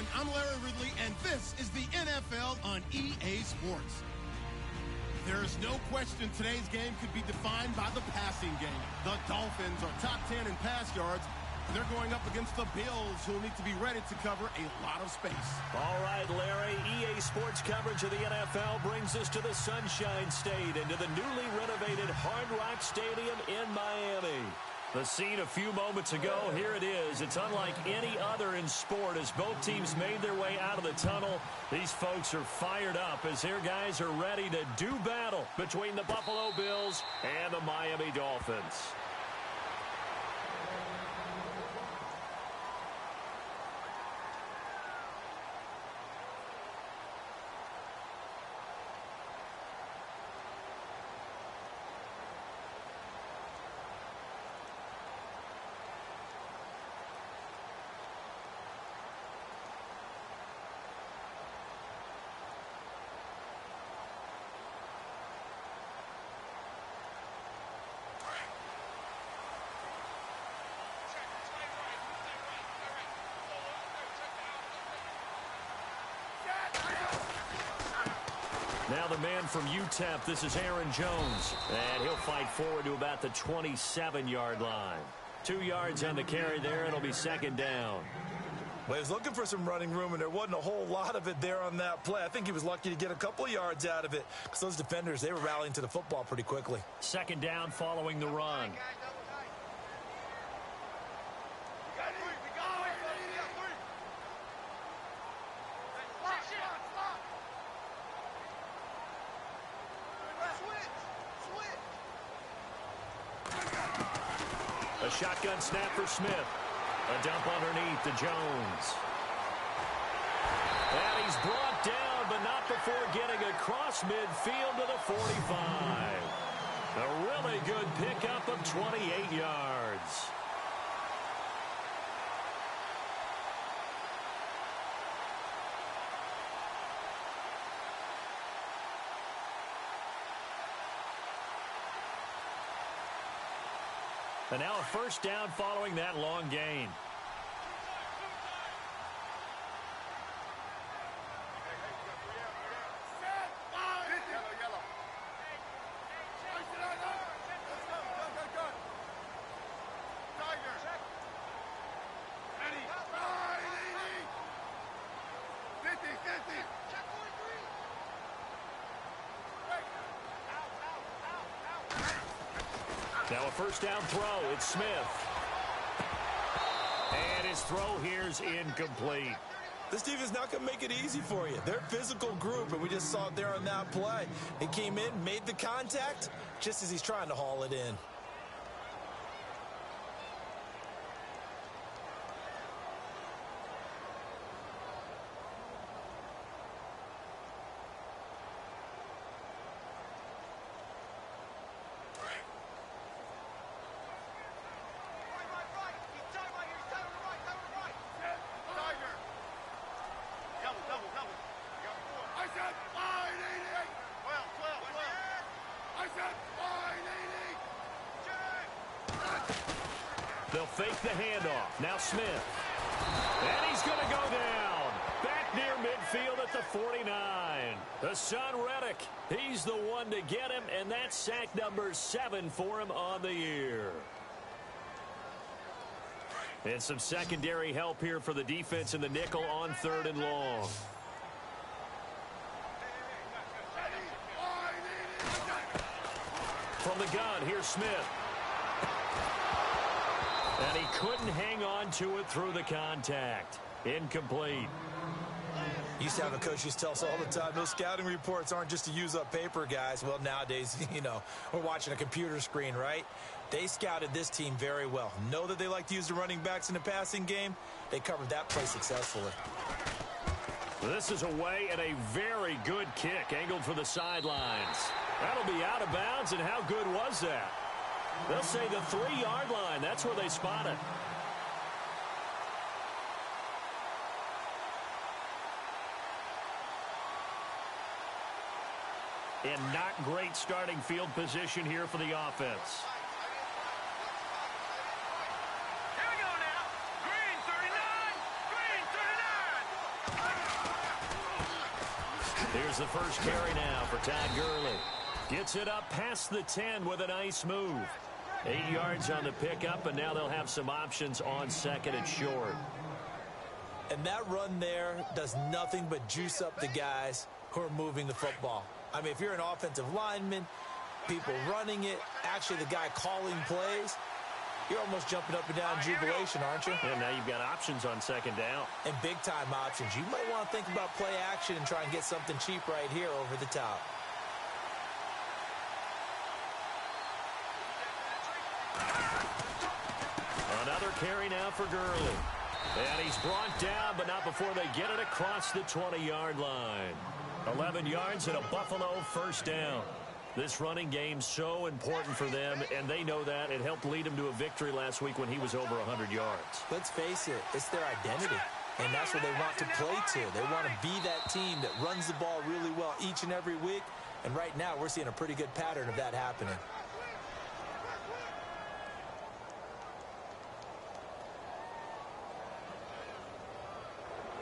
On. I'm Larry Ridley, and this is the NFL on EA Sports. There is no question today's game could be defined by the passing game. The Dolphins are top 10 in pass yards. They're going up against the Bills, who will need to be ready to cover a lot of space. All right, Larry, EA Sports coverage of the NFL brings us to the Sunshine State and to the newly renovated Hard Rock Stadium in Miami. The scene a few moments ago, here it is. It's unlike any other in sport as both teams made their way out of the tunnel. These folks are fired up as their guys are ready to do battle between the Buffalo Bills and the Miami Dolphins. Now the man from UTEP, this is Aaron Jones. And he'll fight forward to about the 27-yard line. 2 yards on the carry there. It'll be second down. Well, he was looking for some running room, and there wasn't a whole lot of it there on that play. I think he was lucky to get a couple of yards out of it because those defenders, they were rallying to the football pretty quickly. Second down following the run. A shotgun snap for Smith. A dump underneath to Jones. And he's brought down, but not before getting across midfield to the 45. A really good pickup of 28 yards. And now a first down following that long gain. Now a first down throw. It's Smith. And his throw here's incomplete. This defense not going to make it easy for you. They're a physical group, and we just saw it there on that play. He came in, made the contact, just as he's trying to haul it in. They'll fake the handoff. Now Smith. And he's going to go down. Back near midfield at the 49. Hassan Reddick, he's the one to get him, and that's sack number 7 for him on the year. And some secondary help here for the defense in the nickel on 3rd and long. From the gun, here's Smith. And he couldn't hang on to it through the contact. Incomplete. Used to have a coach used to tell us all the time, those scouting reports aren't just to use up paper, guys. Well, nowadays, you know, we're watching a computer screen, right? They scouted this team very well. Know that they like to use the running backs in the passing game. They covered that play successfully. This is away and a very good kick angled for the sidelines. That'll be out of bounds, and how good was that? They'll say the 3-yard line. That's where they spot it. And not great starting field position here for the offense. Here we go now. Green 39. Green 39. Here's the first carry now for Todd Gurley. Gets it up past the 10 with a nice move. 8 yards on the pickup, and now they'll have some options on second and short. And that run there does nothing but juice up the guys who are moving the football. I mean, if you're an offensive lineman, people running it, actually the guy calling plays, you're almost jumping up and down in jubilation, aren't you? And now you've got options on second down. And big-time options. You might want to think about play action and try and get something cheap right here over the top. Another carry now for Gurley. And he's brought down, but not before they get it across the 20-yard line. 11 yards and a Buffalo first down. This running game so important for them, and they know that. It helped lead them to a victory last week when he was over 100 yards. Let's face it, it's their identity, and that's what they want to play to. They want to be that team that runs the ball really well each and every week, and right now we're seeing a pretty good pattern of that happening.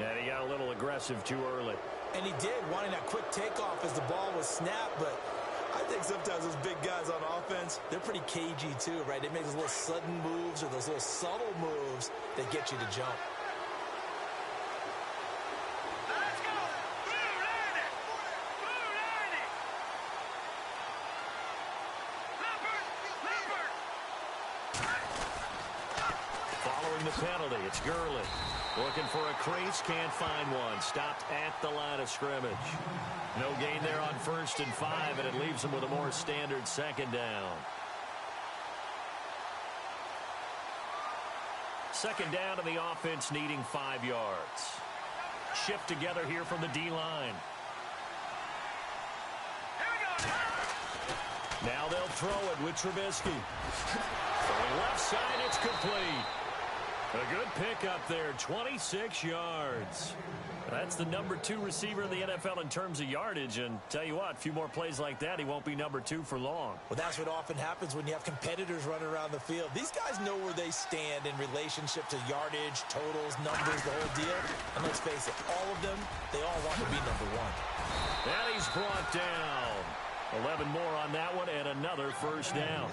And he got a little aggressive too early. And he did, wanting that quick takeoff as the ball was snapped, but I think sometimes those big guys on offense, they're pretty cagey too, right? They make those little sudden moves or those little subtle moves that get you to jump. Let's go! Following the penalty, it's Gurley. Looking for a crease, can't find one. Stopped at the line of scrimmage. No gain there on 1st and 5, and it leaves them with a more standard second down. Second down, and the offense needing 5 yards. Shift together here from the D-line. Now they'll throw it with Trubisky. From the left side, it's complete. A good pickup there, 26 yards. That's the number 2 receiver in the NFL in terms of yardage, and tell you what, a few more plays like that, he won't be number 2 for long. Well, that's what often happens when you have competitors running around the field. These guys know where they stand in relationship to yardage, totals, numbers, the whole deal. And let's face it, all of them, they all want to be number 1. And he's brought down. 11 more on that one, and another first down.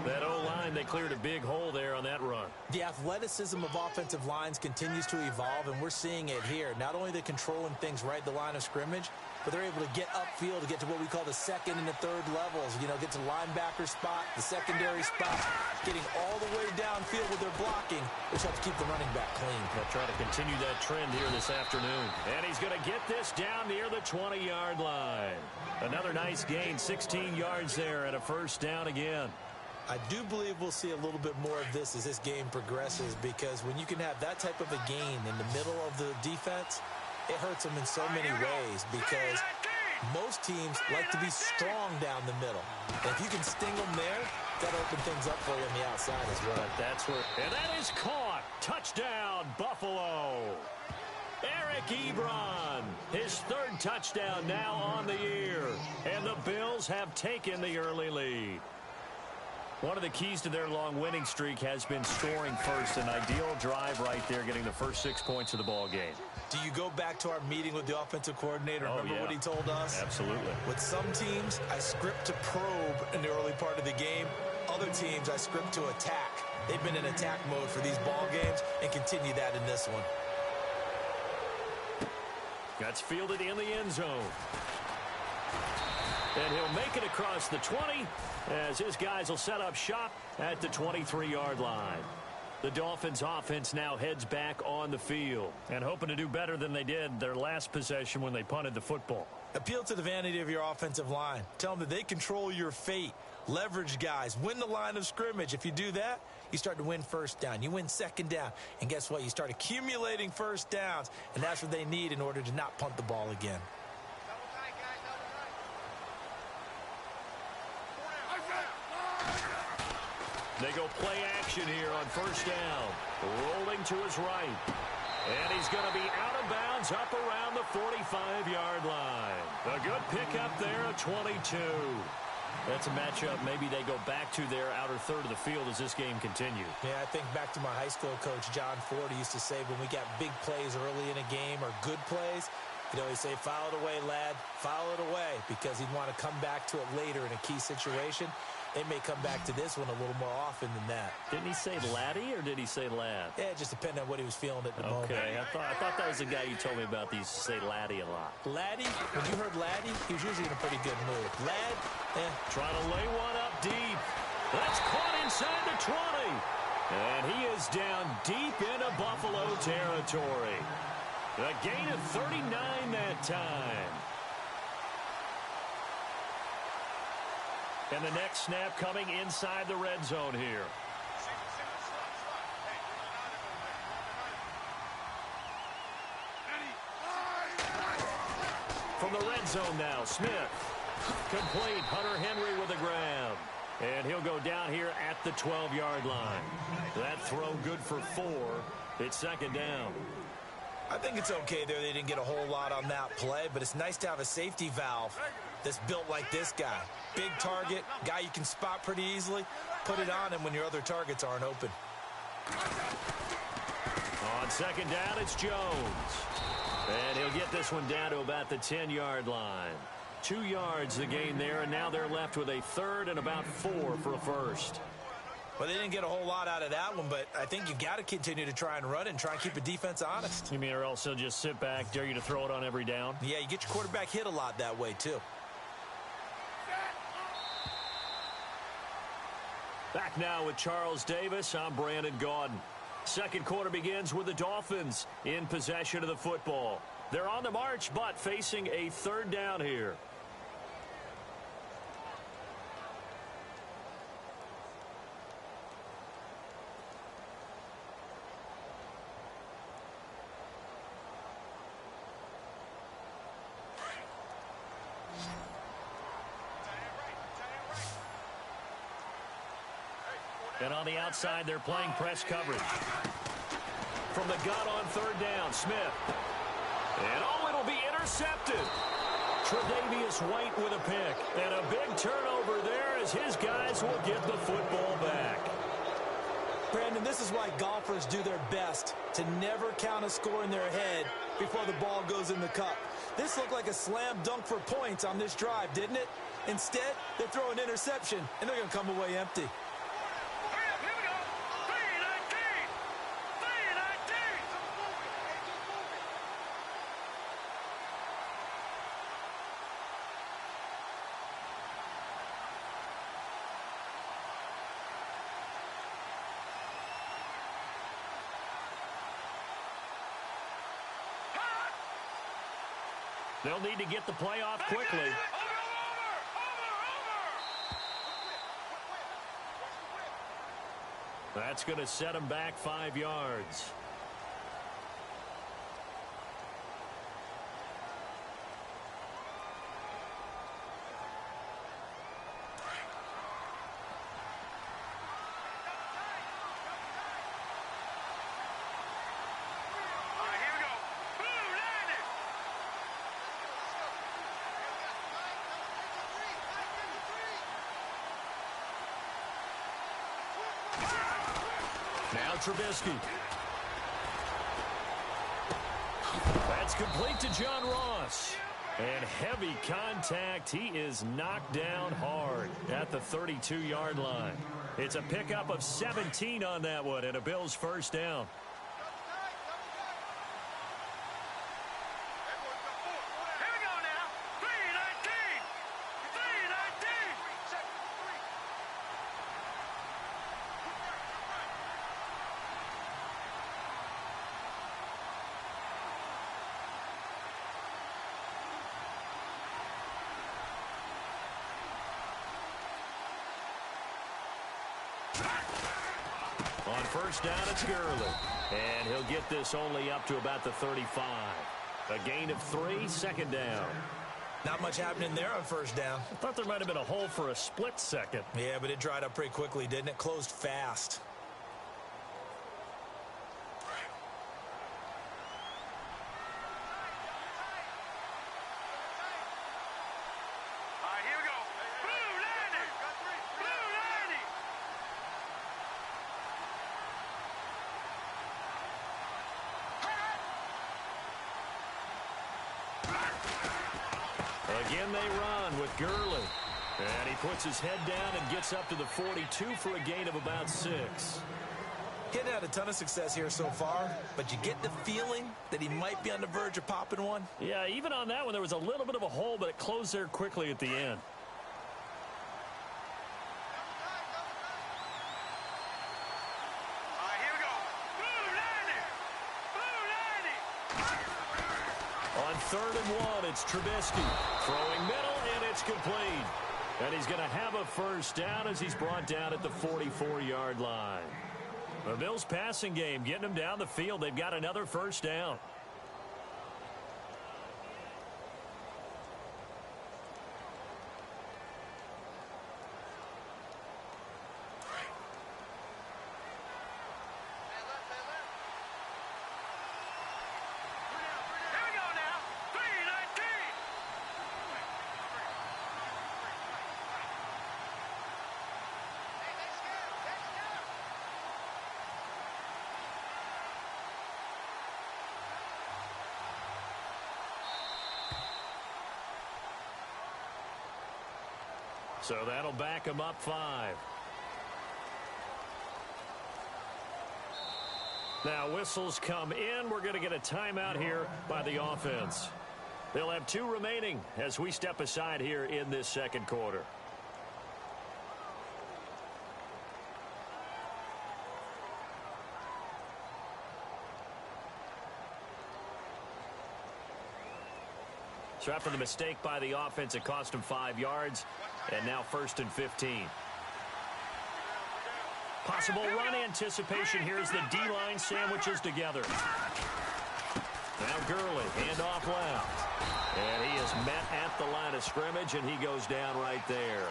That O-line, they cleared a big hole there on that run. The athleticism of offensive lines continues to evolve, and we're seeing it here. Not only are they controlling things right at the line of scrimmage, but they're able to get upfield to get to what we call the second and the third levels. You know, get to the linebacker spot, the secondary spot, getting all the way downfield with their blocking, which helps keep the running back clean. They'll try to continue that trend here this afternoon. And he's going to get this down near the 20-yard line. Another nice gain, 16 yards there, and a first down again. I do believe we'll see a little bit more of this as this game progresses, because when you can have that type of a gain in the middle of the defense, it hurts them in so many ways, because most teams like to be strong down the middle. And if you can sting them there, that'll open things up for you on the outside as well. That's where, and that is caught. Touchdown, Buffalo. Eric Ebron, his 3rd touchdown now on the year. And the Bills have taken the early lead. One of the keys to their long winning streak has been scoring first. An ideal drive right there, getting the first 6 points of the ball game. Do you go back to our meeting with the offensive coordinator? Remember what he told us? Absolutely. With some teams, I script to probe in the early part of the game. Other teams, I script to attack. They've been in attack mode for these ball games and continue that in this one. That's fielded in the end zone. And he'll make it across the 20 as his guys will set up shop at the 23-yard line. The Dolphins offense now heads back on the field and hoping to do better than they did their last possession when they punted the football. Appeal to the vanity of your offensive line. Tell them that they control your fate. Leverage guys. Win the line of scrimmage. If you do that, you start to win first down. You win second down. And guess what? You start accumulating first downs. And that's what they need in order to not punt the ball again. They go play action here on first down. Rolling to his right. And he's going to be out of bounds up around the 45-yard line. A good pickup there at 22. That's a matchup maybe they go back to their outer third of the field as this game continues. Yeah, I think back to my high school coach, John Ford, used to say when we got big plays early in a game or good plays, You know, they say, file it away, lad. File it away, because he'd want to come back to it later in a key situation. They may come back to this one a little more often than that. Didn't he say laddie or did he say lad? Yeah, it just depended on what he was feeling at the moment. Okay, I thought that was the guy you told me about. These say laddie a lot. Laddie, when you heard laddie, he was usually in a pretty good mood. Lad, trying to lay one up deep. That's caught inside the 20. And he is down deep into Buffalo territory. A gain of 39 that time. And the next snap coming inside the red zone here. From the red zone now, Smith. Complete. Hunter Henry with the grab. And he'll go down here at the 12-yard line. That throw good for 4. It's second down. I think it's okay there. They didn't get a whole lot on that play, but it's nice to have a safety valve that's built like this guy. Big target, guy you can spot pretty easily. Put it on him when your other targets aren't open. On second down, it's Jones. And he'll get this one down to about the 10-yard line. 2 yards the gain there, and now they're left with a third and about 4 for a first. Well, they didn't get a whole lot out of that one, but I think you've got to continue to try and run and try and keep the defense honest. You mean or else they'll just sit back, dare you to throw it on every down? Yeah, you get your quarterback hit a lot that way, too. Back now with Charles Davis. I'm Brandon Gaudin. Second quarter begins with the Dolphins in possession of the football. They're on the march, but facing a third down here. And on the outside, they're playing press coverage. From the gun on third down, Smith. And it'll be intercepted. Tre'Davious White with a pick. And a big turnover there as his guys will get the football back. Brandon, this is why golfers do their best to never count a score in their head before the ball goes in the cup. This looked like a slam dunk for points on this drive, didn't it? Instead, they throw an interception, and they're going to come away empty. They'll need to get the play off quickly. That's going to set them back 5 yards. Now Trubisky. That's complete to John Ross. And heavy contact. He is knocked down hard at the 32-yard line. It's a pickup of 17 on that one and a Bills first down. On first down, it's Gurley. And he'll get this only up to about the 35. A gain of 3, second down. Not much happening there on first down. I thought there might have been a hole for a split second. Yeah, but it dried up pretty quickly, didn't it? Closed fast. Again they run with Gurley. And he puts his head down and gets up to the 42 for a gain of about 6. He hadn't had a ton of success here so far, but you get the feeling that he might be on the verge of popping one. Yeah, even on that one, there was a little bit of a hole, but it closed there quickly at the end. Here we go. Blue 90. On 3rd and 1, it's Trubisky. Throwing middle, and it's complete. And he's going to have a first down as he's brought down at the 44-yard line. The Bills' passing game getting them down the field. They've got another first down. Here we go now. 319. So that'll back him up 5. Now whistles come in. We're going to get a timeout here by the offense. They'll have 2 remaining as we step aside here in this second quarter. So after the mistake by the offense, it cost him 5 yards. And now 1st and 15. Possible run anticipation here as the D-line sandwiches together. Now Gurley, handoff left. And he is met at the line of scrimmage, and he goes down right there.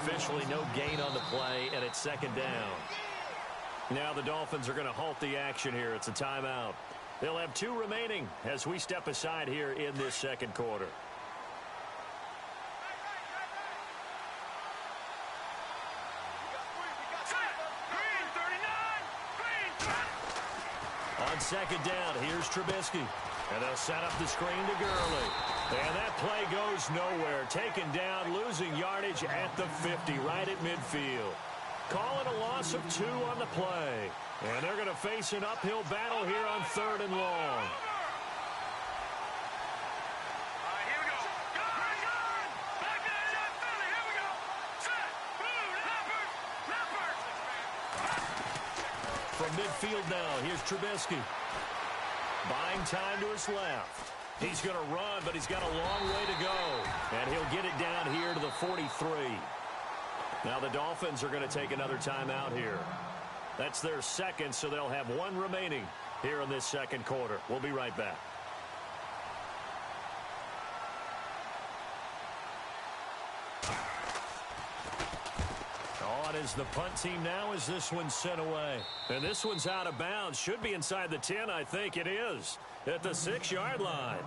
Officially no gain on the play, and it's 2nd down. Now the Dolphins are going to halt the action here. It's a timeout. They'll have 2 remaining as we step aside here in this second quarter. On 2nd down, here's Trubisky. And they'll set up the screen to Gurley. And that play goes nowhere. Taken down, losing yardage at the 50, right at midfield. Calling a loss of 2 on the play. And they're going to face an uphill battle here on 3rd and long. Here we go. Gun. Back to that Philly. Here we go. Set. Blue. Leopard. From midfield now, here's Trubisky. Buying time to his left. He's going to run, but he's got a long way to go. And he'll get it down here to the 43. Now the Dolphins are going to take another timeout here. That's their 2nd, so they'll have 1 remaining here in this second quarter. We'll be right back. On is the punt team now as this one's sent away. And this one's out of bounds. Should be inside the 10, I think it is. At the 6-yard line.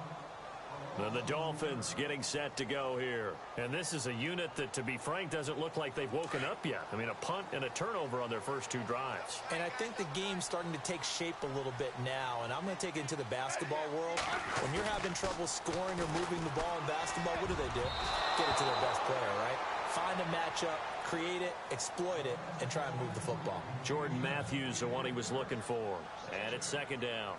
And the Dolphins getting set to go here. And this is a unit that, to be frank, doesn't look like they've woken up yet. I mean, a punt and a turnover on their first 2 drives. And I think the game's starting to take shape a little bit now. And I'm going to take it into the basketball world. When you're having trouble scoring or moving the ball in basketball, what do? Get it to their best player, right? Find a matchup, create it, exploit it, and try and move the football. Jordan Matthews, the one he was looking for. And it's 2nd down.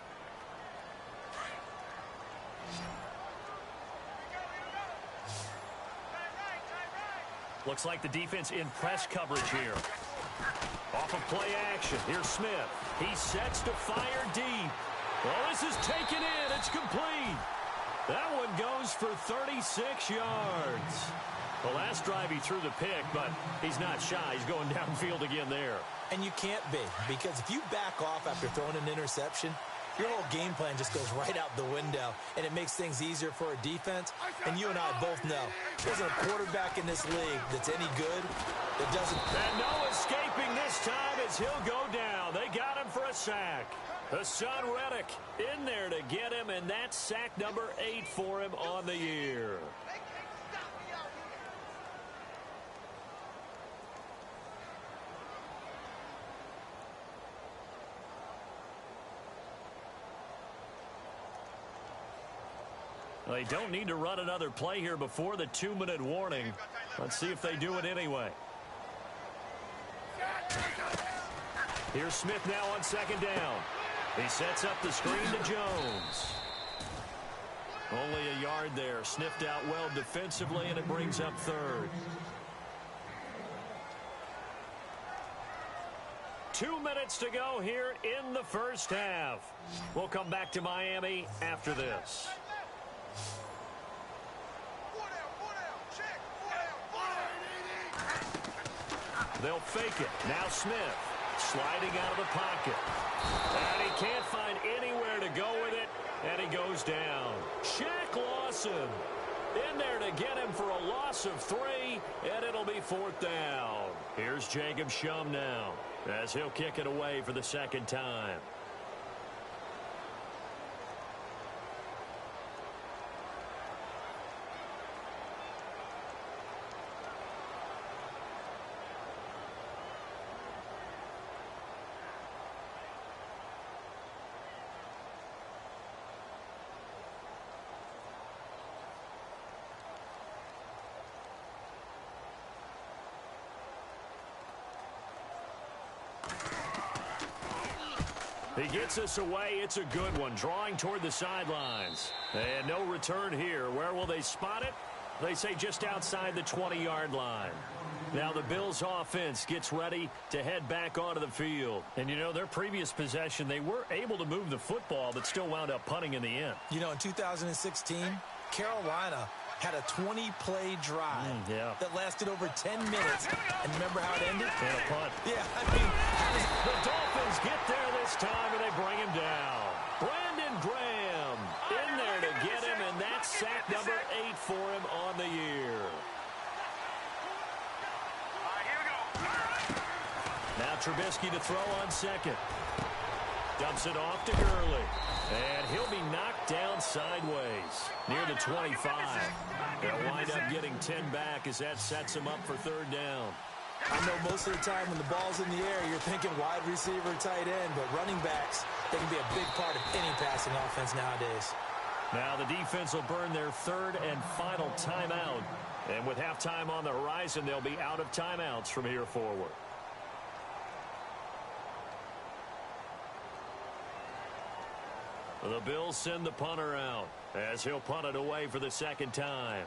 Looks like the defense in press coverage here. Off of play action. Here's Smith. He sets to fire deep. Well, this is taken in. It's complete. That one goes for 36 yards. The last drive he threw the pick, but he's not shy. He's going downfield again there. And you can't be, because if you back off after throwing an interception, your whole game plan just goes right out the window, and it makes things easier for a defense. And you and I both know there's a quarterback in this league that's any good that doesn't. And no escaping this time as he'll go down. They got him for a sack. Hassan Reddick in there to get him, and that's sack number 8 for him on the year. They don't need to run another play here before the 2-minute warning. Let's see if they do it anyway. Here's Smith now on second down. He sets up the screen to Jones. Only a yard there. Sniffed out well defensively, and it brings up third. 2 minutes to go here in the first half. We'll come back to Miami after this. They'll fake it. Now Smith sliding out of the pocket. And he can't find anywhere to go with it. And he goes down. Shaq Lawson in there to get him for a loss of 3. And it'll be 4th down. Here's Jacob Shum now as he'll kick it away for the second time. He gets us away. It's a good one. Drawing toward the sidelines. And no return here. Where will they spot it? They say just outside the 20-yard line. Now the Bills offense gets ready to head back onto the field. And, you know, their previous possession, they were able to move the football, but still wound up punting in the end. You know, in 2016, Carolina had a 20-play drive that lasted over 10 minutes. And remember how it ended? And a punt. Yeah, I mean, the Dolphins get there this time, and they bring him down. Brandon Graham in there to get him, and that's sack number 8 for him on the year. Now Trubisky to throw on second. Dumps it off to Gurley. And he'll be knocked down sideways near the 25. They'll wind up getting 10 back as that sets him up for 3rd down. I know most of the time when the ball's in the air, you're thinking wide receiver, tight end, but running backs, they can be a big part of any passing offense nowadays. Now the defense will burn their 3rd and final timeout. And with halftime on the horizon, they'll be out of timeouts from here forward. The Bills send the punter out as he'll punt it away for the 2nd time.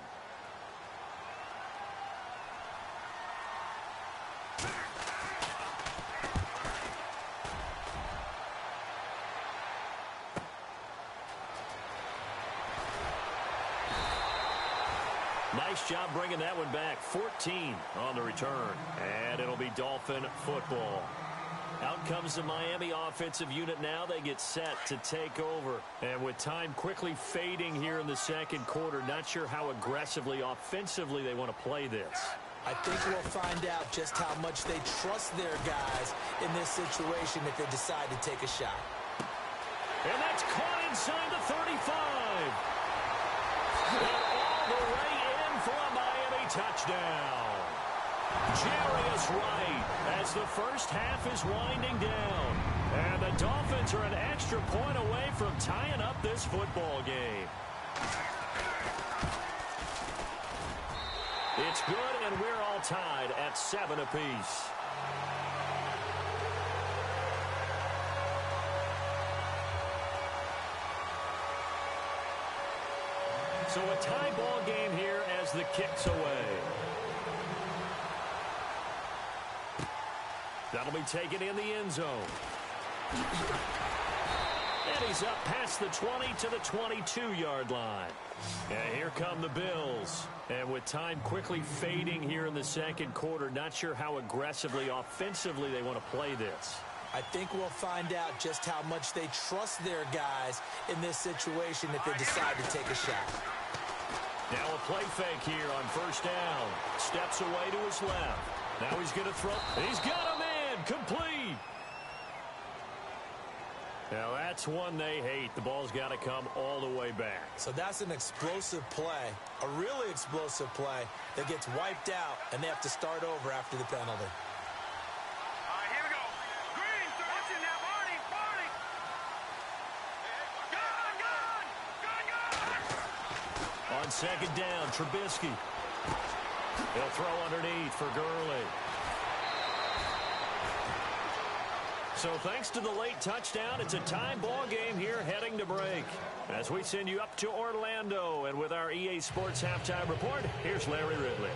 Nice job bringing that one back. 14 on the return. And it'll be Dolphin football. Out comes the Miami offensive unit now. They get set to take over. And with time quickly fading here in the 2nd quarter, not sure how aggressively, offensively they want to play this. I think we'll find out just how much they trust their guys in this situation if they decide to take a shot. And that's caught inside the 35. And all the way in for a Miami touchdown. Jarius Wright as the first half is winding down. And the Dolphins are an extra point away from tying up this football game. It's good, and we're all tied at 7 apiece. So a tie ball game here as the kick's away. That'll be taken in the end zone. And he's up past the 20 to the 22-yard line. And here come the Bills. And with time quickly fading here in the 2nd quarter, not sure how aggressively, offensively they want to play this. I think we'll find out just how much they trust their guys in this situation if they decide to take a shot. Now a play fake here on 1st down. Steps away to his left. Now he's going to throw. He's got a man. Complete. Now that's one they hate. The ball's got to come all the way back. So that's an explosive play, a really explosive play that gets wiped out, and they have to start over after the penalty. Here we go. Green, watch it now, Barney, Barney. Gun. On second down, Trubisky. He'll throw underneath for Gurley. So thanks to the late touchdown, it's a tie ball game here heading to break. As we send you up to Orlando, and with our EA Sports Halftime Report, here's Larry Ridley.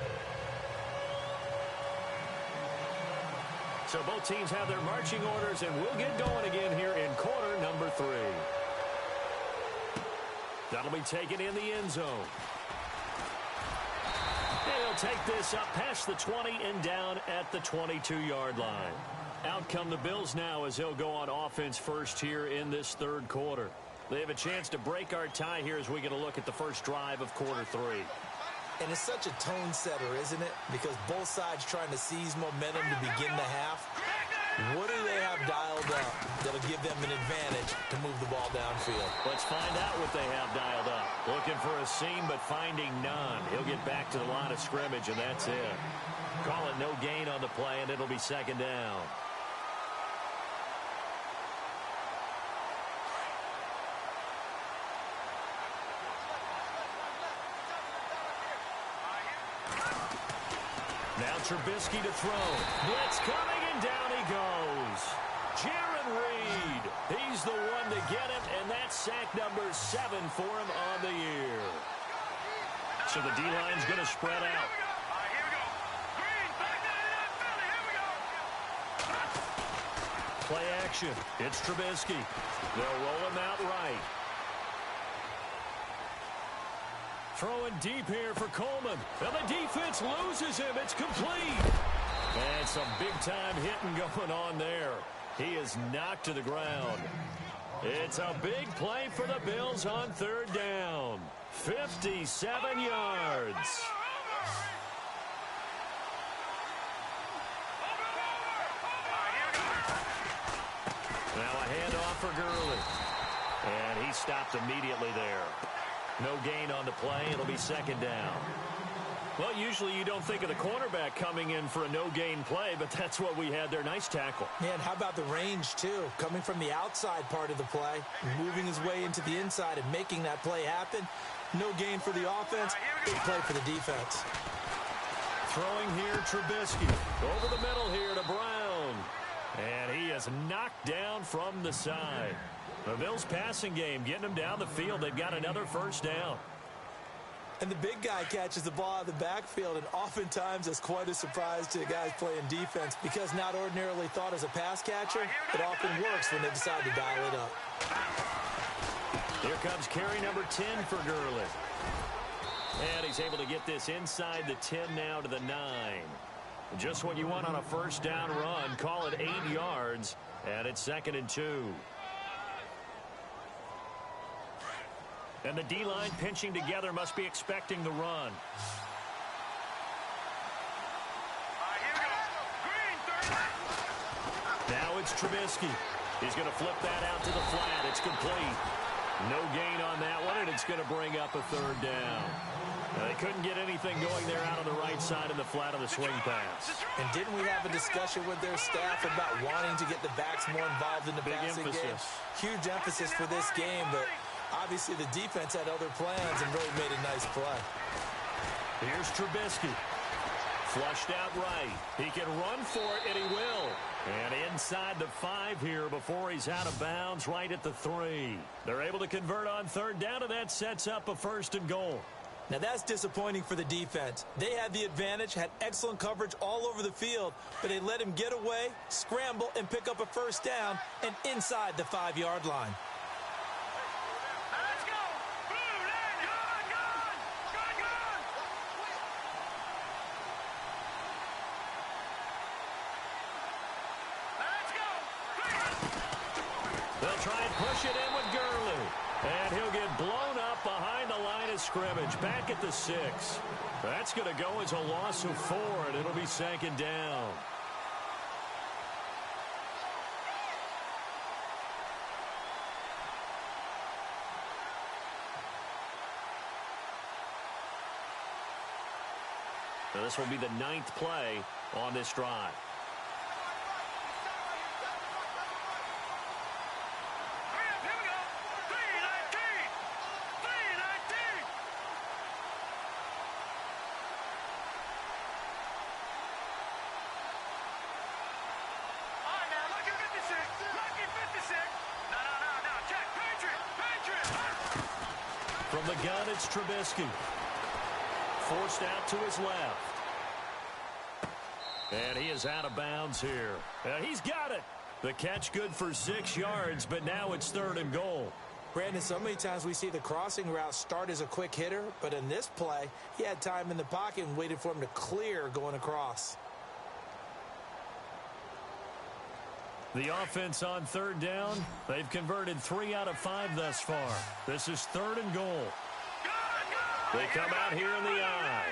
So both teams have their marching orders, and we'll get going again here in quarter number 3. That'll be taken in the end zone. And he'll take this up past the 20 and down at the 22-yard line. Out come the Bills now as they'll go on offense first here in this third quarter. They have a chance to break our tie here as we get a look at the first drive of quarter 3. And it's such a tone setter, isn't it? Because both sides trying to seize momentum to begin the half. What do they have dialed up that'll give them an advantage to move the ball downfield? Let's find out what they have dialed up. Looking for a seam, but finding none. He'll get back to the line of scrimmage, and that's it. Call it no gain on the play, and it'll be second down. Now Trubisky to throw. Blitz coming, and down he goes. Jaron Reed. He's the one to get him, and that's sack number 7 for him on the year. So the D-line's going to spread out. Here we go. Green, back to Philly. Here we go. Play action. It's Trubisky. They'll roll him out right. Throwing deep here for Coleman. And the defense loses him. It's complete. And some big-time hitting going on there. He is knocked to the ground. It's a big play for the Bills on third down. 57 yards. Now a handoff for Gurley. And he stopped immediately there. No gain on the play. It'll be second down. Well, usually you don't think of the cornerback coming in for a no-gain play, but that's what we had there. Nice tackle. Yeah, and how about the range, too? Coming from the outside part of the play, moving his way into the inside and making that play happen. No gain for the offense. Big play for the defense. Throwing here, Trubisky. Over the middle here to Brown. And he is knocked down from the side. The Bills' passing game getting them down the field. They've got another first down. And the big guy catches the ball out of the backfield, and oftentimes it's quite a surprise to the guys playing defense because not ordinarily thought as a pass catcher, it often works when they decide to dial it up. Here comes carry number 10 for Gurley. And he's able to get this inside the 10 now to the 9. Just what you want on a first down run. Call it 8 yards, and it's 2nd and 2. And the D-line pinching together must be expecting the run. Now it's Trubisky. He's going to flip that out to the flat. It's complete. No gain on that one, and it's going to bring up a third down. Now, they couldn't get anything going there out on the right side of the flat of the swing pass. And didn't we have a discussion with their staff about wanting to get the backs more involved in the passing game? Huge emphasis for this game, but obviously the defense had other plans and really made a nice play. Here's Trubisky. Flushed out right. He can run for it, and he will. And inside the 5 here before he's out of bounds right at the 3. They're able to convert on third down, and that sets up a 1st and goal. Now that's disappointing for the defense. They had the advantage, had excellent coverage all over the field, but they let him get away, scramble, and pick up a first down, and inside the 5-yard line. Let's go! Blue line! Gone! Let's go! They'll try and push it in with Gurley. And he'll get blown up behind the line of scrimmage, back at the 6. That's going to go as a loss of 4, and it'll be 2nd down. Now this will be the 9th play on this drive. From the gun, it's Trubisky. Forced out to his left. And he is out of bounds here. And he's got it. The catch good for 6 yards, but now it's 3rd and goal. Brandon, so many times we see the crossing route start as a quick hitter, but in this play, he had time in the pocket and waited for him to clear going across. The offense on 3rd down. They've converted 3 out of 5 thus far. This is 3rd and goal. They come out here in the eye.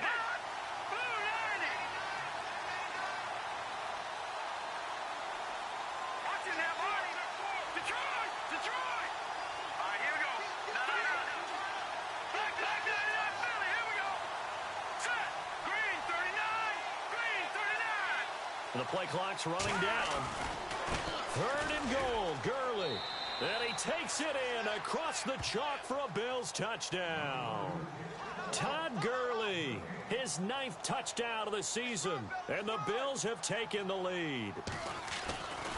The play clock's running down. 3rd and goal, Gurley. And he takes it in across the chalk for a Bills touchdown. Todd Gurley, his 9th touchdown of the season. And the Bills have taken the lead.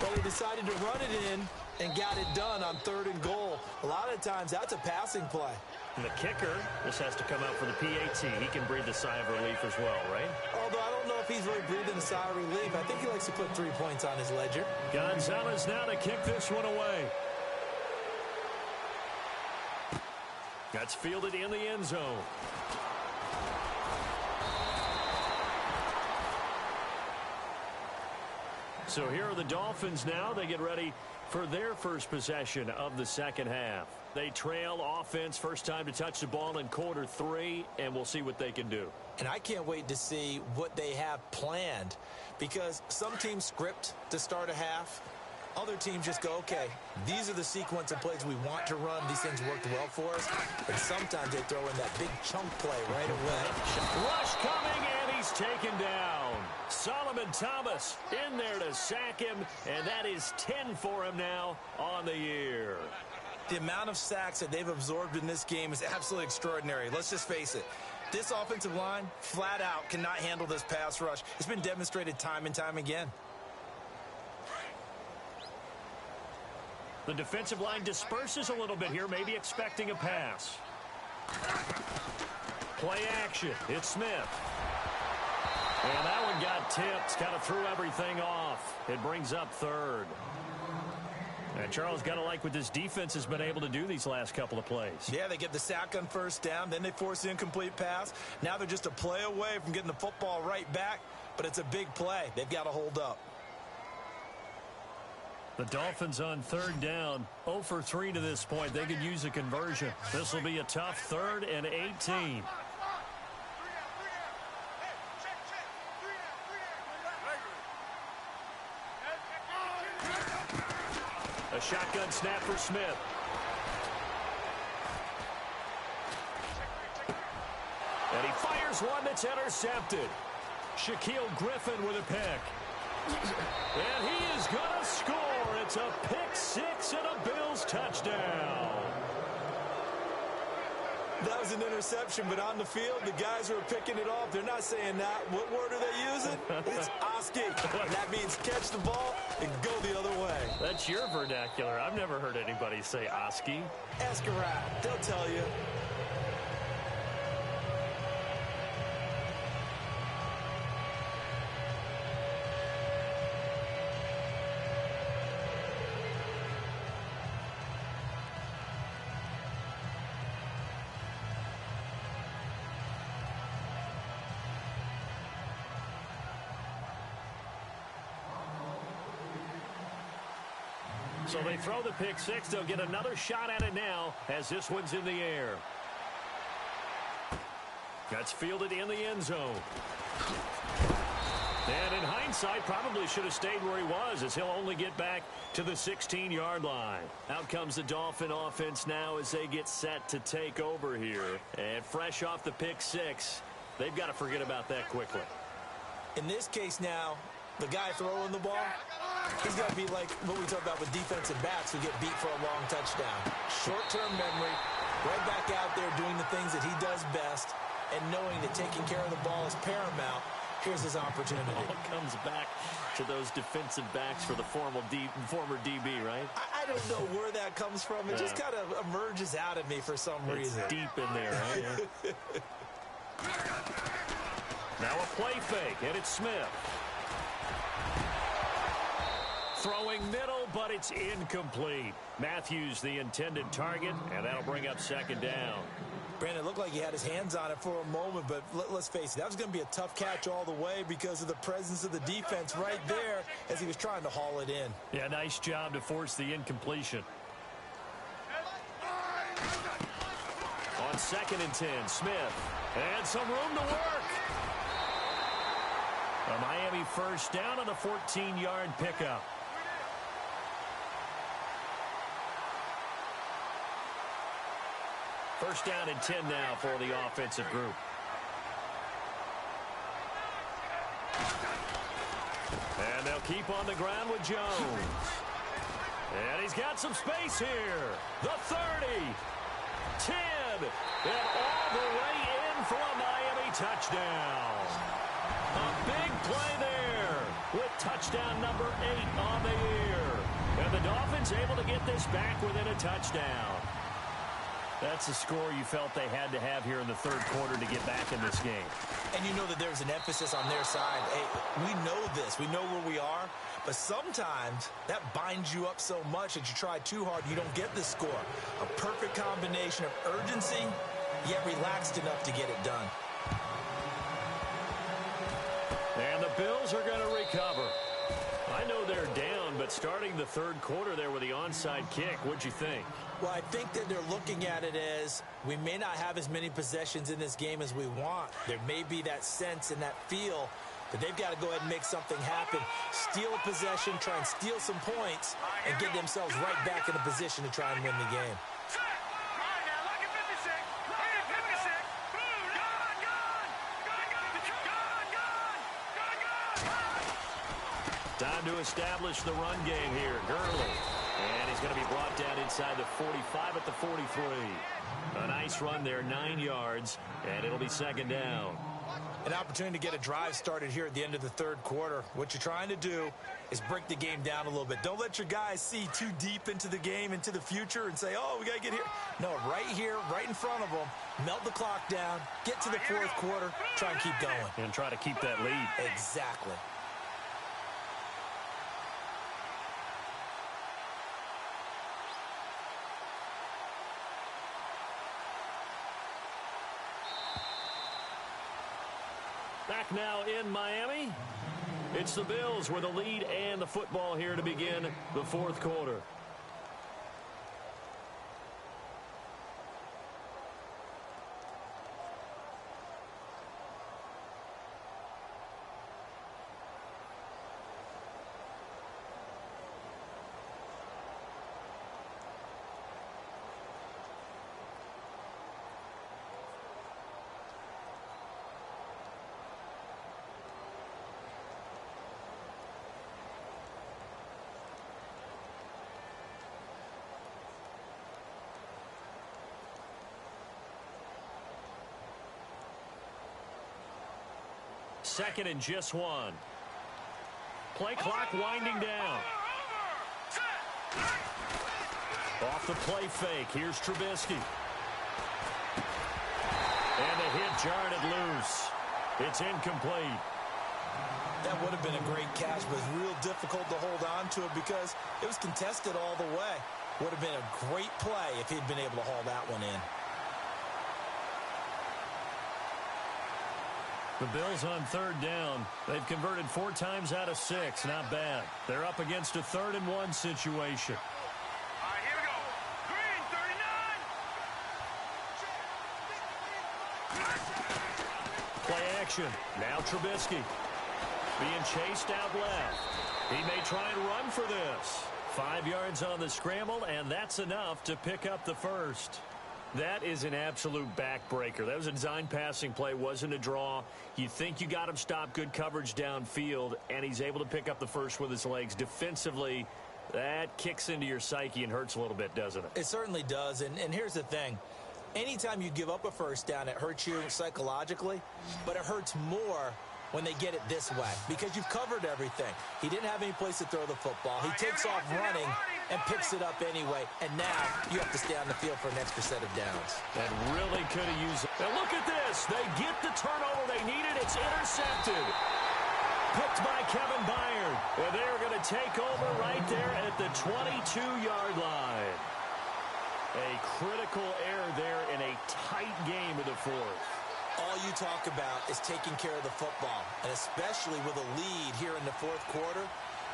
But he decided to run it in and got it done on 3rd and goal. A lot of times that's a passing play. And the kicker, this has to come out for the PAT. He can breathe a sigh of relief as well, right? Although I don't know if he's really breathing a sigh of relief. I think he likes to put 3 points on his ledger. Gonzalez now to kick this one away. That's fielded in the end zone. So here are the Dolphins now. They get ready for their first possession of the second half. They trail offense, first time to touch the ball in quarter 3, and we'll see what they can do. And I can't wait to see what they have planned, because some teams script to start a half. Other teams just go, okay, these are the sequence of plays we want to run. These things worked well for us. And sometimes they throw in that big chunk play right away. Rush coming, and he's taken down. Solomon Thomas in there to sack him, and that is 10 for him now on the year. The amount of sacks that they've absorbed in this game is absolutely extraordinary. Let's just face it. This offensive line, flat out, cannot handle this pass rush. It's been demonstrated time and time again. The defensive line disperses a little bit here, maybe expecting a pass. Play action. It's Smith. And that one got tipped, kind of threw everything off. It brings up 3rd. And Charles, got to like what this defense has been able to do these last couple of plays. Yeah, they get the sack on first down, then they force the incomplete pass. Now they're just a play away from getting the football right back, but it's a big play. They've got to hold up. The Dolphins on 3rd down, 0 for 3 to this point. They could use a conversion. This will be a tough 3rd and 18. A shotgun snap for Smith. And he fires one that's intercepted. Shaquille Griffin with a pick. And he is going to score. It's a pick 6 and a Bills touchdown. That was an interception, but on the field, the guys who are picking it off, they're not saying that. What word are they using? It's Oski. That means catch the ball and go the other way. That's your vernacular. I've never heard anybody say Oski. Ask around. They'll tell you. So they throw the pick 6. They'll get another shot at it now as this one's in the air. That's fielded in the end zone. And in hindsight, probably should have stayed where he was, as he'll only get back to the 16-yard line. Out comes the Dolphin offense now as they get set to take over here. And fresh off the pick 6, they've got to forget about that quickly. In this case now, the guy throwing the ball, he's got to be like what we talk about with defensive backs who get beat for a long touchdown. Short-term memory, right back out there doing the things that he does best, and knowing that taking care of the ball is paramount. Here's his opportunity. It all comes back to those defensive backs for the former DB, right? I don't know where that comes from. It just kind of emerges out of me for some reason. It's deep in there, right? Yeah. Now a play fake, and it's Smith. Throwing middle, but it's incomplete. Matthews the intended target, and that'll bring up second down. Brandon, it looked like he had his hands on it for a moment, but let's face it, that was going to be a tough catch all the way because of the presence of the defense right there as he was trying to haul it in. Yeah, nice job to force the incompletion. On 2nd and 10, Smith. And some room to work. A Miami first down on the 14-yard pickup. First down and 10 now for the offensive group. And they'll keep on the ground with Jones. And he's got some space here. The 30. 10. And all the way in for a Miami touchdown. A big play there with touchdown number 8 on the year. And the Dolphins able to get this back within a touchdown. That's the score you felt they had to have here in the third quarter to get back in this game. And you know that there's an emphasis on their side. Hey, we know this. We know where we are. But sometimes that binds you up so much that you try too hard, you don't get the score. A perfect combination of urgency, yet relaxed enough to get it done. And the Bills are going to recover. I know they're down, but starting the third quarter there with the onside kick, what'd you think? Well, I think that they're looking at it as we may not have as many possessions in this game as we want. There may be that sense and that feel, but they've got to go ahead and make something happen. Steal a possession, try and steal some points, and get themselves right back in a position to try and win the game. Time to establish the run game here. Gurley. And he's going to be brought down inside the 45 at the 43. A nice run there, 9 yards, and it'll be second down. An opportunity to get a drive started here at the end of the third quarter. What you're trying to do is break the game down a little bit. Don't let your guys see too deep into the game, into the future, and say, oh, we got to get here. No, right here, right in front of them, melt the clock down, get to the fourth quarter, try and keep going. And try to keep that lead. Exactly. Back now in Miami. It's the Bills with the lead and the football here to begin the fourth quarter. Second and just 1. Play clock winding down. Off the play fake. Here's Trubisky. And the hit jarred it loose. It's incomplete. That would have been a great catch, but it's real difficult to hold on to it because it was contested all the way. Would have been a great play if he'd been able to haul that one in. The Bills on third down. They've converted 4 times out of 6. Not bad. They're up against a 3rd and 1 situation. All right, here we go. Green, 39. Play action. Now Trubisky. Being chased out left. He may try and run for this. 5 yards on the scramble, and that's enough to pick up the first. That is an absolute backbreaker. That was a design passing play, wasn't a draw. You think you got him stopped, good coverage downfield, and he's able to pick up the first with his legs. Defensively, that kicks into your psyche and hurts a little bit, doesn't it? It certainly does, and here's the thing. Anytime you give up a first down, it hurts you psychologically, but it hurts more when they get it this way because you've covered everything. He didn't have any place to throw the football. He takes off running and picks it up anyway, and now you have to stay on the field for an extra set of downs. That really could have used it. Now look at this. They get the turnover they needed. It's intercepted. Picked by Kevin Byard. And they're going to take over right there at the 22-yard line. A critical error there in a tight game of the fourth. All you talk about is taking care of the football, and especially with a lead here in the fourth quarter,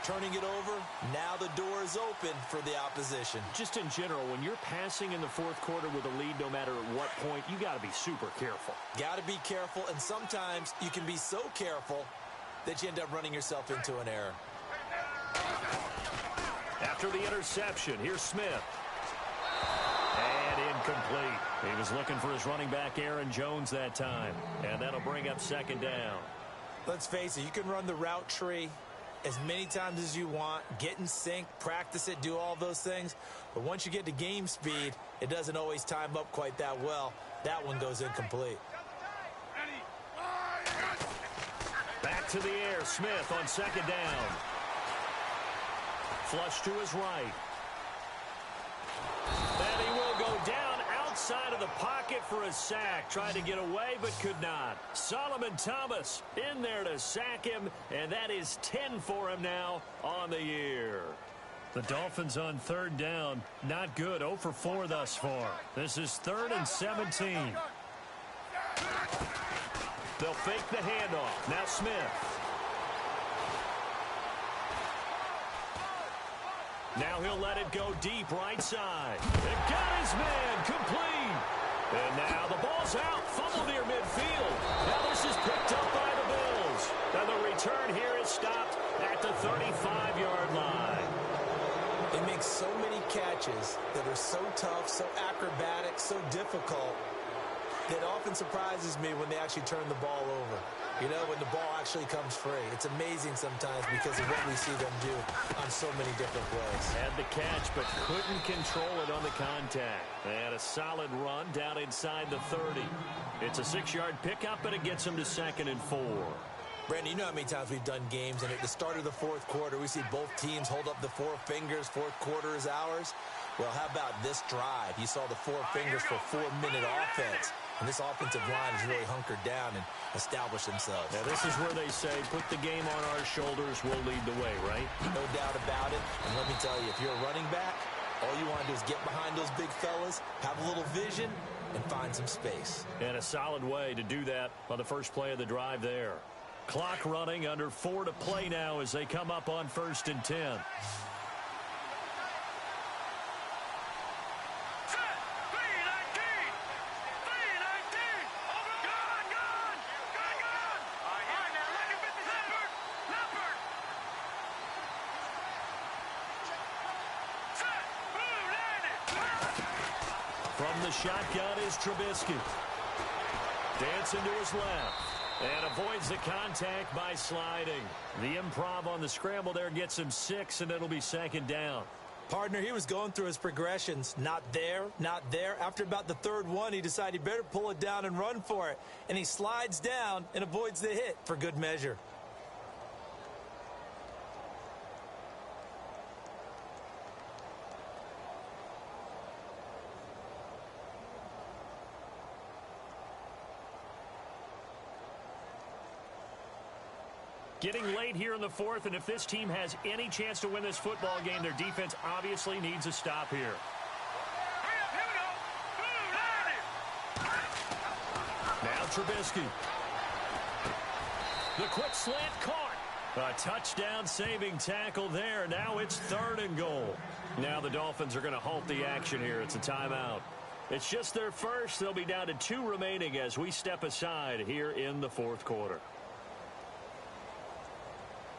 turning it over, now the door is open for the opposition. Just in general, when you're passing in the fourth quarter with a lead, no matter at what point, you got to be super careful. Got to be careful, and sometimes you can be so careful that you end up running yourself into an error. After the interception, here's Smith. And incomplete. He was looking for his running back, Aaron Jones, that time. And that'll bring up second down. Let's face it, you can run the route tree as many times as you want, get in sync, practice it, do all those things. But once you get to game speed, it doesn't always time up quite that well. That one goes incomplete. Back to the air, Smith on second down. Flush to his right. And he will go down outside of the pocket for a sack. Tried to get away, but could not. Solomon Thomas in there to sack him, and that is 10 for him now on the year. The Dolphins on third down. Not good. 0 for 4 thus far. This is 3rd and 17. They'll fake the handoff. Now Smith. Now he'll let it go deep right side. And got his man complete. And now the ball's out. Fumble near midfield. Now this is picked up by the Bills. And the return here is stopped at the 35-yard line. They make so many catches that are so tough, so acrobatic, so difficult, that often surprises me when they actually turn the ball over. You know, when the ball actually comes free. It's amazing sometimes because of what we see them do on so many different ways. Had the catch, but couldn't control it on the contact. They had a solid run down inside the 30. It's a 6-yard pickup, but it gets them to 2nd and 4. Brandon, you know how many times we've done games, and at the start of the fourth quarter, we see both teams hold up the 4 fingers, fourth quarter is ours. Well, how about this drive? You saw the 4 fingers for 4-minute offense. And this offensive line has really hunkered down and established themselves. Now, this is where they say, put the game on our shoulders, we'll lead the way, right? No doubt about it. And let me tell you, if you're a running back, all you want to do is get behind those big fellas, have a little vision, and find some space. And a solid way to do that on the first play of the drive there. Clock running, under 4 to play now as they come up on 1st and 10. From the shotgun is Trubisky. Dancing to his left. And avoids the contact by sliding. The improv on the scramble there gets him 6, and it'll be 2nd down. Partner, he was going through his progressions. Not there, not there. After about the 3rd one, he decided he better pull it down and run for it. And he slides down and avoids the hit for good measure. Getting late here in the 4th, and if this team has any chance to win this football game, their defense obviously needs a stop here. Now Trubisky. The quick slant caught. A touchdown saving tackle there. Now it's 3rd and goal. Now the Dolphins are going to halt the action here. It's a timeout. It's just their first. They'll be down to 2 remaining as we step aside here in the 4th quarter.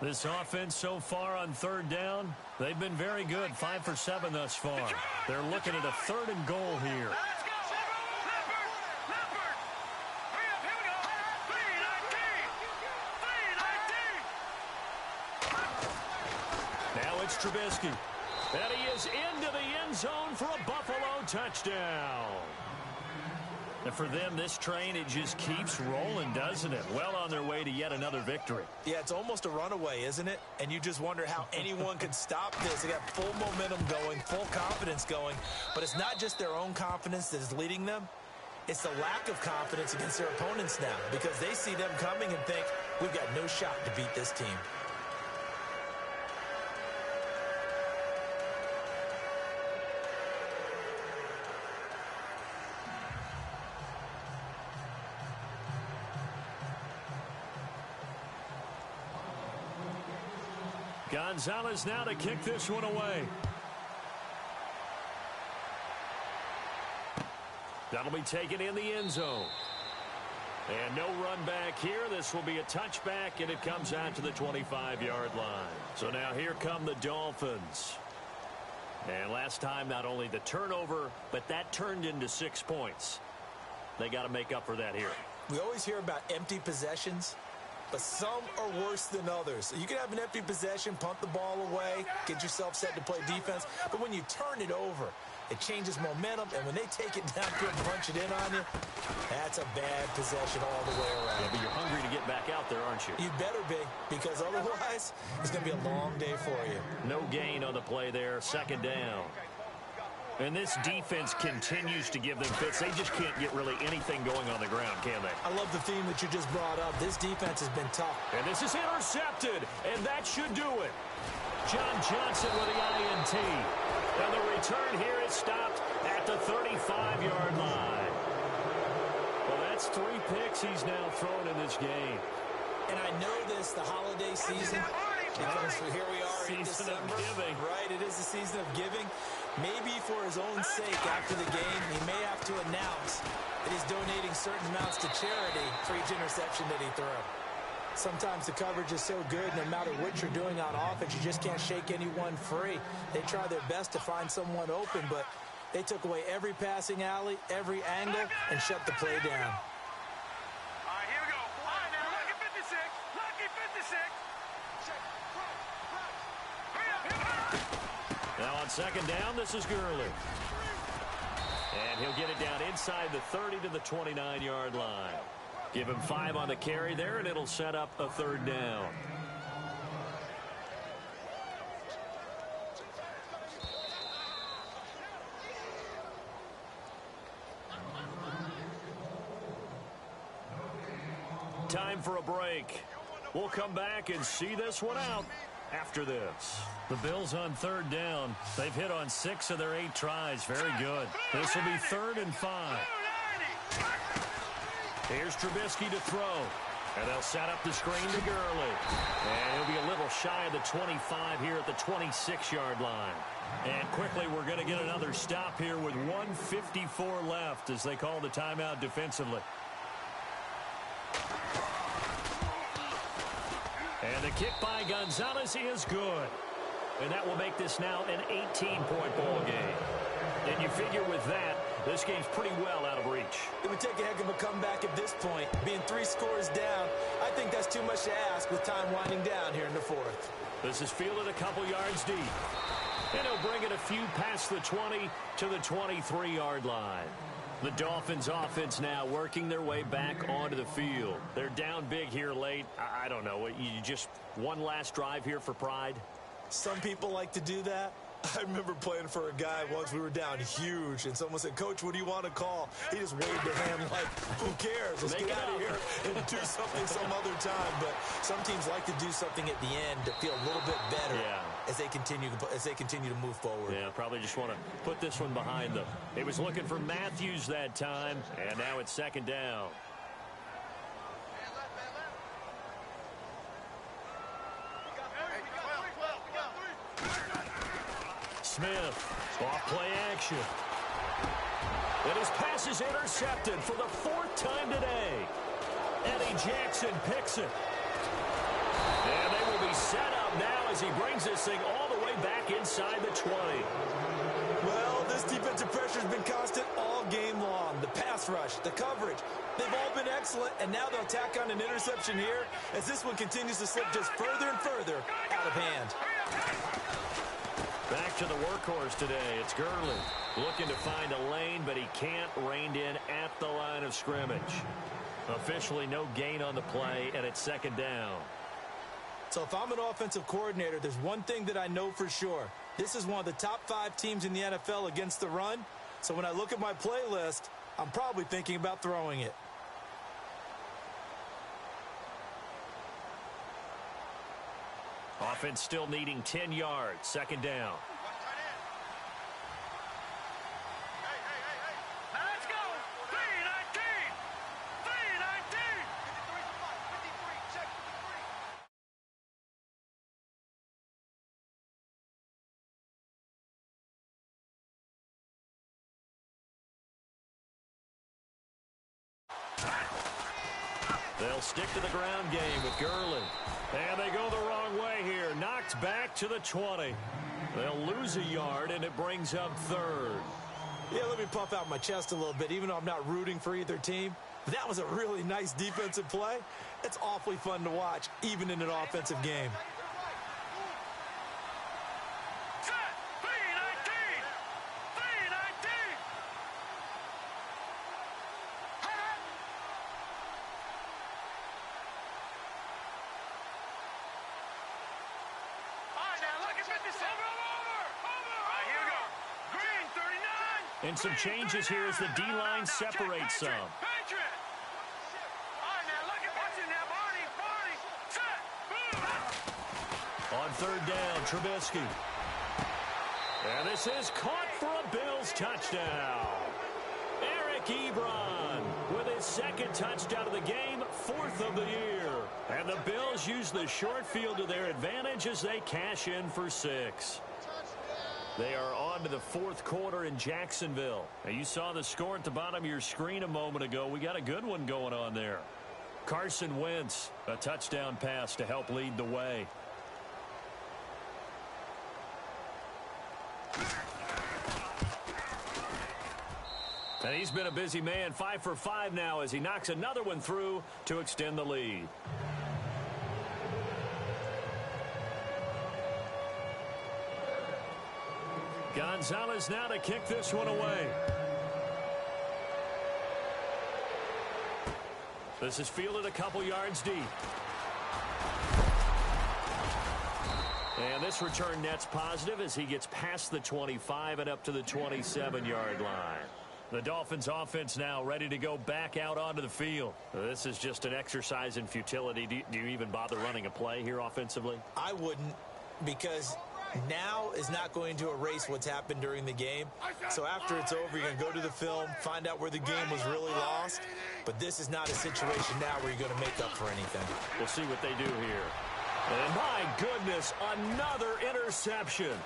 This offense so far on 3rd down, they've been very good. 5 for 7 thus far. They're looking at a 3rd and goal here. Now it's Trubisky. And he is into the end zone for a Buffalo touchdown. And for them, this train, it just keeps rolling, doesn't it? Well on their way to yet another victory. Yeah, it's almost a runaway, isn't it? And you just wonder how anyone could stop this. They got full momentum going, full confidence going. But it's not just their own confidence that is leading them. It's the lack of confidence against their opponents now, because they see them coming and think, we've got no shot to beat this team. Gonzalez now to kick this one away. That'll be taken in the end zone. And no run back here. This will be a touchback, and it comes out to the 25-yard line. So now here come the Dolphins. And last time, not only the turnover, but that turned into 6 points. They got to make up for that here. We always hear about empty possessions, but some are worse than others. You can have an empty possession, punt the ball away, get yourself set to play defense. But when you turn it over, it changes momentum, and when they take it down here and punch it in on you, that's a bad possession all the way around. Yeah, but you're hungry to get back out there, aren't you? You better be, because otherwise, it's going to be a long day for you. No gain on the play there, second down. And this defense continues to give them fits. They just can't get really anything going on the ground, can they? I love the theme that you just brought up. This defense has been tough. And this is intercepted, and that should do it. John Johnson with the INT. And the return here is stopped at the 35-yard line. Well, that's 3 picks he's now thrown in this game. And I know this, the holiday season, because here we are in December. Season of giving. Right, it is the season of giving. Maybe for his own sake after the game, he may have to announce that he's donating certain amounts to charity for each interception that he threw. Sometimes the coverage is so good, no matter what you're doing on offense, you just can't shake anyone free. They try their best to find someone open, but they took away every passing alley, every angle, and shut the play down. All right, here we go. All right, now, lucky 56. Lucky 56. Now on second down, this is Gurley. And he'll get it down inside the 30 to the 29-yard line. Give him 5 on the carry there, and it'll set up a third down. Time for a break. We'll come back and see this one out after this. The Bills on third down. They've hit on 6 of their 8 tries. Very good. This will be 3rd and 5. Here's Trubisky to throw. And they'll set up the screen to Gurley. And he'll be a little shy of the 25 here at the 26-yard line. And quickly, we're going to get another stop here with 1:54 left as they call the timeout defensively. And the kick by Gonzalez is good. And that will make this now an 18-point ball game. And you figure with that, this game's pretty well out of reach. It would take a heck of a comeback at this point. Being 3 scores down, I think that's too much to ask with time winding down here in the 4th. This is fielded a couple yards deep. And he'll bring it a few past the 20 to the 23-yard line. The Dolphins offense now working their way back onto the field. They're down big here late. I don't know. You just one last drive here for pride? Some people like to do that. I remember playing for a guy once. We were down huge, and someone said, "Coach, what do you want to call?" He just waved a hand like, who cares? Let's get out of here and do something some other time. But some teams like to do something at the end to feel a little bit better as they continue to move forward. Yeah, probably just want to put this one behind them. He was looking for Matthews that time, and now it's second down. Smith, off play action. And his pass is intercepted for the 4th time today. Eddie Jackson picks it. And they will be set up now as he brings this thing all the way back inside the 20. Well, this defensive pressure has been constant all game long. The pass rush, the coverage, they've all been excellent, and now they'll tack on an interception here as this one continues to slip just further and further out of hand. Back to the workhorse today. It's Gurley looking to find a lane, but he can't. Reined in at the line of scrimmage. Officially no gain on the play, and it's second down. So if I'm an offensive coordinator, there's one thing that I know for sure. This is one of the top 5 teams in the NFL against the run. So when I look at my playlist, I'm probably thinking about throwing it. Offense still needing 10 yards. Second down. Let's go. 319. 319. They'll stick to the ground game with Gurley. And they go the wrong way here. Knocked back to the 20. They'll lose a yard, and it brings up third. Yeah, let me puff out my chest a little bit, even though I'm not rooting for either team. That was a really nice defensive play. It's awfully fun to watch, even in an offensive game. Set. 319. 319. All right, now look at 57. Over. All right, here we go. Green, 39. And some changes here as the D-line separates some. Patriot. All right, now look at what's in there. Barney. Set. Boom. On third down, Trubisky. And this is caught for a Bills touchdown. Eric Ebron with his second touchdown of the game, 4th of the year. And the Bills use the short field to their advantage as they cash in for 6. They are on to the 4th quarter in Jacksonville. Now, you saw the score at the bottom of your screen a moment ago. We got a good one going on there. Carson Wentz, a touchdown pass to help lead the way. And he's been a busy man, 5 for 5 now as he knocks another one through to extend the lead. Gonzalez now to kick this one away. This is fielded a couple yards deep. And this return net's positive as he gets past the 25 and up to the 27-yard line. The Dolphins offense now ready to go back out onto the field. This is just an exercise in futility. Do you even bother running a play here offensively? I wouldn't, because now is not going to erase what's happened during the game. So after it's over, you're going to go to the film, find out where the game was really lost. But this is not a situation now where you're going to make up for anything. We'll see what they do here. And my goodness, another interception.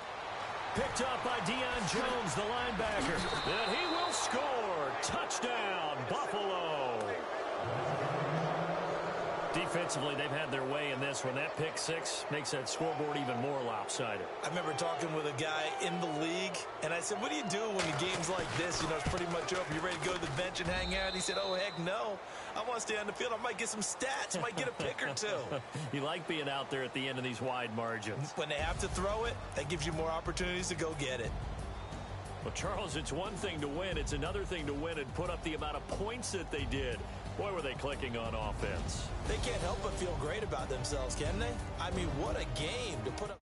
Picked up by Deion Jones, the linebacker. And he will score. Touchdown, Buffalo. Defensively, they've had their way in this one. That pick 6 makes that scoreboard even more lopsided. I remember talking with a guy in the league, and I said, what do you do when the game's like this? You know, it's pretty much over. You ready to go to the bench and hang out? He said, oh, heck no. I want to stay on the field. I might get some stats. I might get a pick or 2. You like being out there at the end of these wide margins. When they have to throw it, that gives you more opportunities to go get it. Well, Charles, it's one thing to win. It's another thing to win and put up the amount of points that they did. Boy, were they clicking on offense. They can't help but feel great about themselves, can they? I mean, what a game to put up.